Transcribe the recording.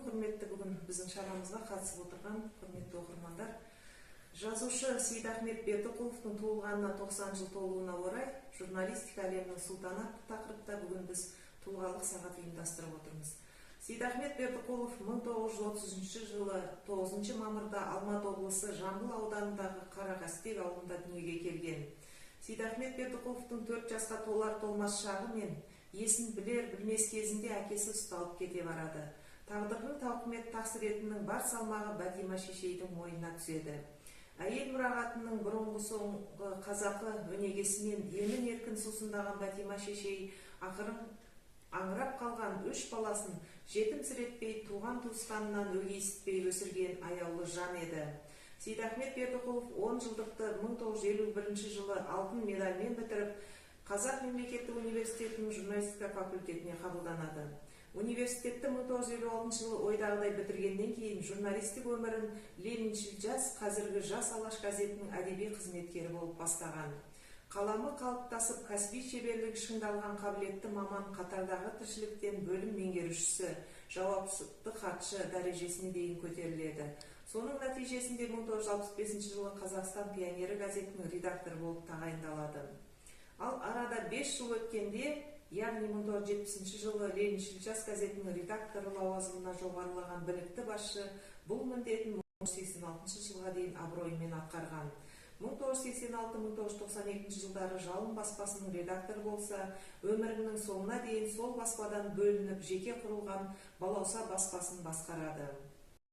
құрметті бүгін біздің шарамызға қатысып отырған құрметті оқырмандар. Жазушы Сейдахмет Бердіқұловтың туылғанына 90 жыл толуына орай журналистика әлемінің сұлтаны атты тақырыпта бүгін біз тұлғалық сағат ұйымдастырып отырмыз. Сейдахмет Бердіқұлов 1930 жылы 9 мамырда Алматы облысы Жамбыл ауданындағы Қарақастек ауылында дүниеге келген. Сейдахмет Бердіқұловтың 4 жасқа толар-толмас шағы мен есін білер-білмес кезінде әкесі ұсталып кете барады. Тағдырдың тауқымет тақсіретінің бар салмағы Бәтима шешейдің мойнына түседі. Әйел мұрағатының бұрынғы соңғы қазақы өнегесімен емін-еркін сусындаған Бәтима шешей ақырын аңырап қалған 3 баласын жетімсіретпей, туған-туысқанынан өгейсітпей өсірген аяулы жан еді. Сейдахмет Бердіқұлов 10 жылдықты 1951 жылы алтын медальмен бітіріп, Қазақ мемлекеттік университетінің журналистика факультетіне қабылданады. Университетті 1956 жылы ойдағыдай бітіргеннен кейін журналистік өмірін Лениншіл жас, қазіргі Жас Алаш газетінің әдеби қызметкері болып бастаған. Қаламы қалыптасып, кәсіби шеберлігі шыңдалған қабілетті маман қатардағы тіршіліктен бөлім меңгерушісі, жауапты хатшы дәрежесіне дейін көтеріледі. Соның нәтижесінде 1965 жылы Қазақстан пионері газетінің редакторы болып тағайындалады. Ал арада 5 жыл өткенде, яғни 1970 жылы Лениншіл жас газетінің редакторы лауазымына жоғарылаған білікті басшы бұл міндетін 1986 жылға дейін абыроймен атқарған. 1986-1992 жылдары Жалын баспасының редакторы болса, өмірінің соңына дейін сол баспадан бөлініп жеке құрылған Балауса баспасын басқарады.